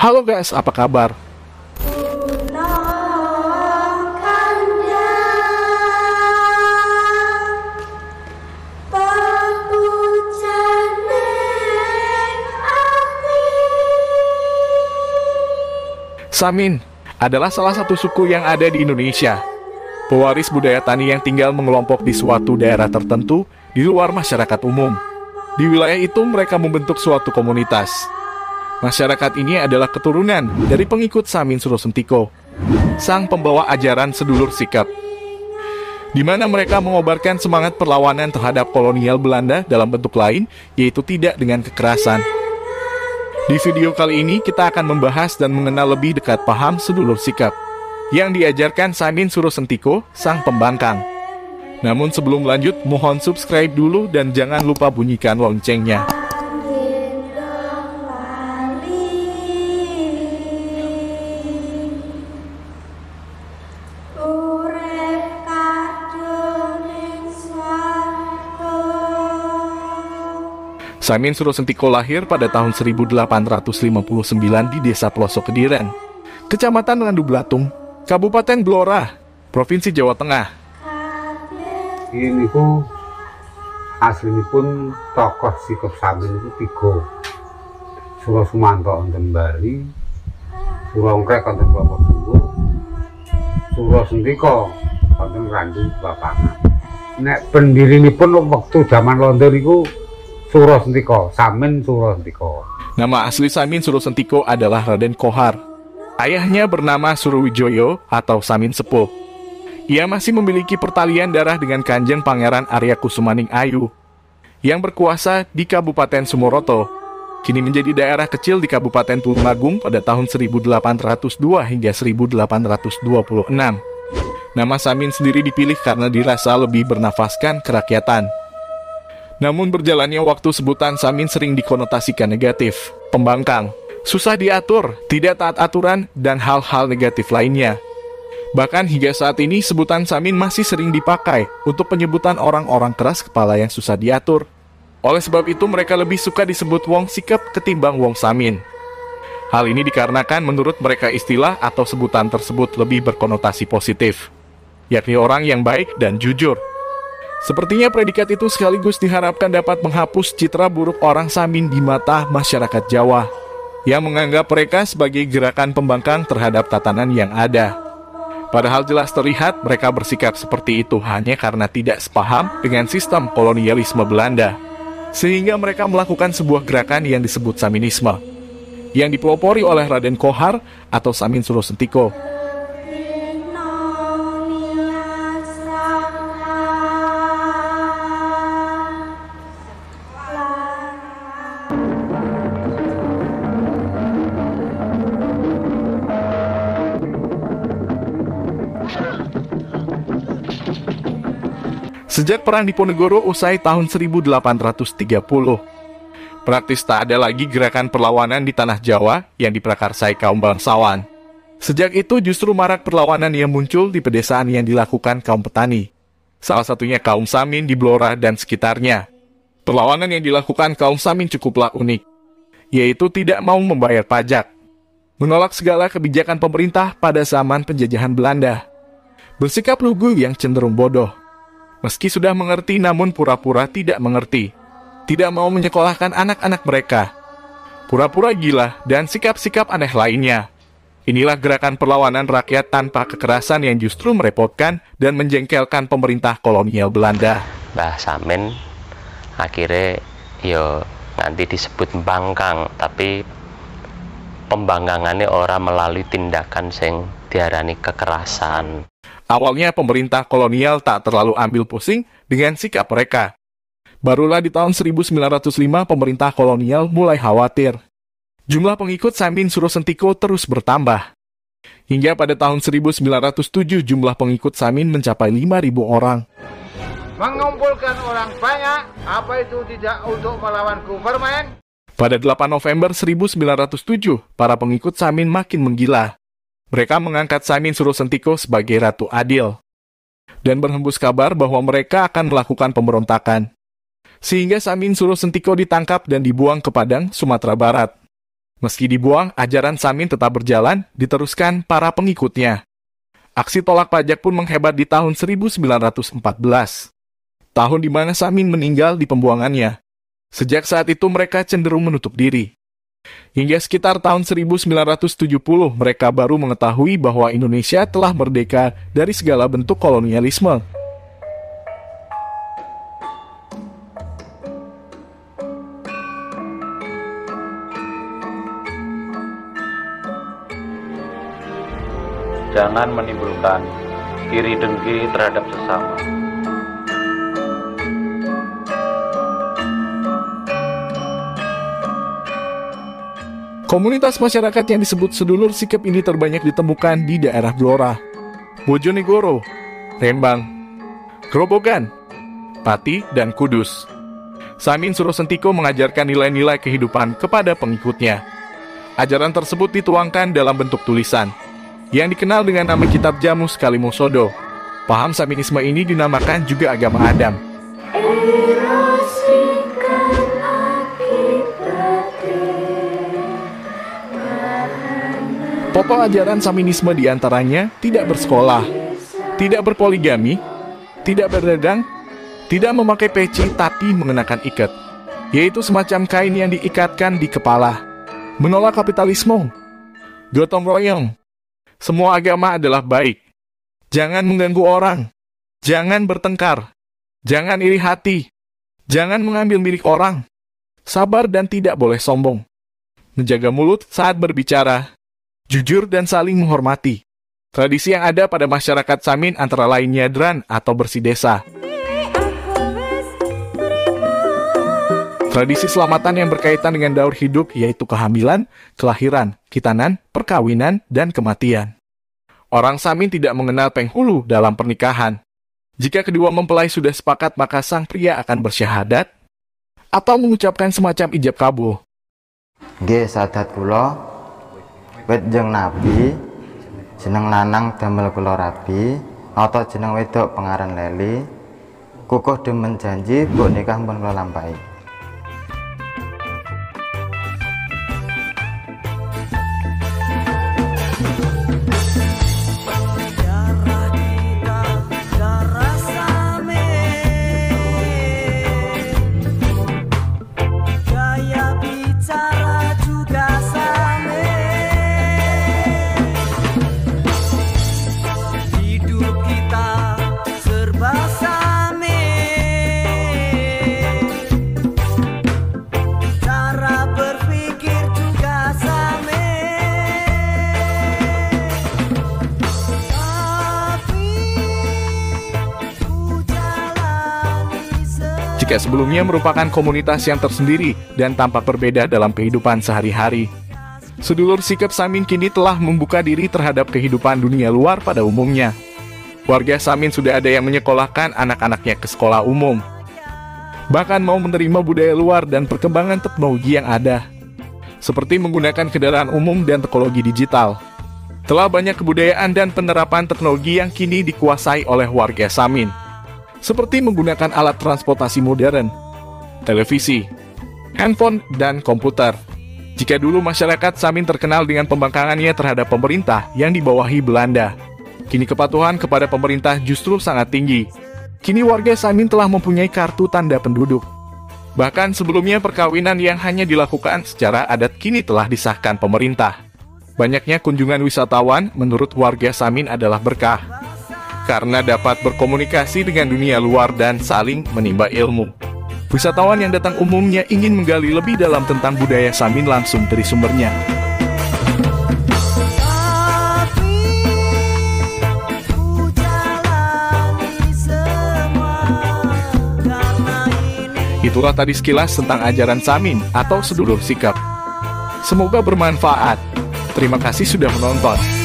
Halo guys, apa kabar? Samin adalah salah satu suku yang ada di Indonesia. Pewaris budaya tani yang tinggal mengelompok di suatu daerah tertentu di luar masyarakat umum. Di wilayah itu mereka membentuk suatu komunitas. Masyarakat ini adalah keturunan dari pengikut Samin Suro Sentiko, sang pembawa ajaran sedulur sikap, di mana mereka mengobarkan semangat perlawanan terhadap kolonial Belanda dalam bentuk lain, yaitu tidak dengan kekerasan. Di video kali ini kita akan membahas dan mengenal lebih dekat paham sedulur sikap yang diajarkan Samin Suro Sentiko, sang pembangkang. Namun sebelum lanjut, mohon subscribe dulu dan jangan lupa bunyikan loncengnya. Samin Suro Sentiko lahir pada tahun 1859 di Desa Pelosok Kediren, Kecamatan Randu Blatung, Kabupaten Blora, Provinsi Jawa Tengah. Ini ku aslinipun tokoh sikap Samin itu 3. Suro Sumanto wonten Bali, Suro Ngkrek wonten Bapak Tunggu, Suro Sentiko wonten Randu Bapangan. Nek pendirinipun wektu jaman Londo niku Suro Sentiko, Samin Suro Sentiko. Nama asli Samin Suro Sentiko adalah Raden Kohar. Ayahnya bernama Surowijoyo atau Samin Sepuh. Ia masih memiliki pertalian darah dengan Kanjeng Pangeran Arya Kusumaning Ayu yang berkuasa di Kabupaten Sumoroto. Kini menjadi daerah kecil di Kabupaten Tulungagung pada tahun 1802 hingga 1826. Nama Samin sendiri dipilih karena dirasa lebih bernafaskan kerakyatan. Namun berjalannya waktu, sebutan Samin sering dikonotasikan negatif, pembangkang, susah diatur, tidak taat aturan, dan hal-hal negatif lainnya. Bahkan hingga saat ini sebutan Samin masih sering dipakai untuk penyebutan orang-orang keras kepala yang susah diatur. Oleh sebab itu mereka lebih suka disebut Wong Sikap ketimbang Wong Samin. Hal ini dikarenakan menurut mereka istilah atau sebutan tersebut lebih berkonotasi positif, yakni orang yang baik dan jujur. Sepertinya predikat itu sekaligus diharapkan dapat menghapus citra buruk orang Samin di mata masyarakat Jawa yang menganggap mereka sebagai gerakan pembangkang terhadap tatanan yang ada. Padahal jelas terlihat mereka bersikap seperti itu hanya karena tidak sepaham dengan sistem kolonialisme Belanda, sehingga mereka melakukan sebuah gerakan yang disebut Saminisme, yang dipelopori oleh Raden Kohar atau Samin Suro Sentiko. Sejak Perang Diponegoro usai tahun 1830, praktis tak ada lagi gerakan perlawanan di tanah Jawa yang diprakarsai kaum bangsawan. Sejak itu justru marak perlawanan yang muncul di pedesaan yang dilakukan kaum petani, salah satunya kaum Samin di Blora dan sekitarnya. Perlawanan yang dilakukan kaum Samin cukuplah unik, yaitu tidak mau membayar pajak, menolak segala kebijakan pemerintah pada zaman penjajahan Belanda, bersikap lugu yang cenderung bodoh. Meski sudah mengerti namun pura-pura tidak mengerti, tidak mau menyekolahkan anak-anak mereka, pura-pura gila, dan sikap-sikap aneh lainnya. Inilah gerakan perlawanan rakyat tanpa kekerasan yang justru merepotkan dan menjengkelkan pemerintah kolonial Belanda. Mbah Samin akhirnya nanti disebut pembangkang, tapi pembangkangannya orang melalui tindakan yang diarani kekerasan. Awalnya pemerintah kolonial tak terlalu ambil pusing dengan sikap mereka. Barulah di tahun 1905 pemerintah kolonial mulai khawatir. Jumlah pengikut Samin Suro Sentiko terus bertambah. Hingga pada tahun 1907 jumlah pengikut Samin mencapai 5.000 orang. Mengumpulkan orang banyak, apa itu tidak untuk melawan government? Pada 8 November 1907, para pengikut Samin makin menggila. Mereka mengangkat Samin Suro Sentiko sebagai Ratu Adil, dan berhembus kabar bahwa mereka akan melakukan pemberontakan. Sehingga Samin Suro Sentiko ditangkap dan dibuang ke Padang, Sumatera Barat. Meski dibuang, ajaran Samin tetap berjalan, diteruskan para pengikutnya. Aksi tolak pajak pun menghebat di tahun 1914. Tahun di mana Samin meninggal di pembuangannya. Sejak saat itu mereka cenderung menutup diri. Hingga sekitar tahun 1970, mereka baru mengetahui bahwa Indonesia telah merdeka dari segala bentuk kolonialisme. Jangan menimbulkan iri dengki terhadap sesama. Komunitas masyarakat yang disebut sedulur sikap ini terbanyak ditemukan di daerah Blora, Bojonegoro, Rembang, Grobogan, Pati, dan Kudus. Samin Surosentiko mengajarkan nilai-nilai kehidupan kepada pengikutnya. Ajaran tersebut dituangkan dalam bentuk tulisan, yang dikenal dengan nama Kitab Jamu Kalimosodo. Paham Saminisme ini dinamakan juga agama Adam. Pokok ajaran Saminisme diantaranya tidak bersekolah, tidak berpoligami, tidak berdagang, tidak memakai peci tapi mengenakan ikat, yaitu semacam kain yang diikatkan di kepala, menolak kapitalisme, gotong royong. Semua agama adalah baik. Jangan mengganggu orang, jangan bertengkar, jangan iri hati, jangan mengambil milik orang, sabar dan tidak boleh sombong, menjaga mulut saat berbicara, jujur dan saling menghormati. Tradisi yang ada pada masyarakat Samin antara lain nyadran atau bersih desa. Tradisi selamatan yang berkaitan dengan daur hidup yaitu kehamilan, kelahiran, khitanan, perkawinan, dan kematian. Orang Samin tidak mengenal penghulu dalam pernikahan. Jika kedua mempelai sudah sepakat, maka sang pria akan bersyahadat atau mengucapkan semacam ijab kabul. Nggih, sahadat kula, wit jeung nabi, jeneng lanang damel kula rabi, nata jeneng wedok pengaran Leli, kukuh demen janji mbok nikah pun kula lampahi. Jika sebelumnya merupakan komunitas yang tersendiri dan tampak berbeda dalam kehidupan sehari-hari, sedulur sikap Samin kini telah membuka diri terhadap kehidupan dunia luar pada umumnya. Warga Samin sudah ada yang menyekolahkan anak-anaknya ke sekolah umum, bahkan mau menerima budaya luar dan perkembangan teknologi yang ada, seperti menggunakan kendaraan umum dan teknologi digital. Telah banyak kebudayaan dan penerapan teknologi yang kini dikuasai oleh warga Samin, seperti menggunakan alat transportasi modern, televisi, handphone, dan komputer. Jika dulu masyarakat Samin terkenal dengan pembangkangannya terhadap pemerintah yang dibawahi Belanda, kini kepatuhan kepada pemerintah justru sangat tinggi. Kini warga Samin telah mempunyai kartu tanda penduduk. Bahkan sebelumnya perkawinan yang hanya dilakukan secara adat kini telah disahkan pemerintah. Banyaknya kunjungan wisatawan menurut warga Samin adalah berkah, karena dapat berkomunikasi dengan dunia luar dan saling menimba ilmu. Wisatawan yang datang umumnya ingin menggali lebih dalam tentang budaya Samin langsung dari sumbernya. Itulah tadi sekilas tentang ajaran Samin atau sedulur sikap. Semoga bermanfaat. Terima kasih sudah menonton.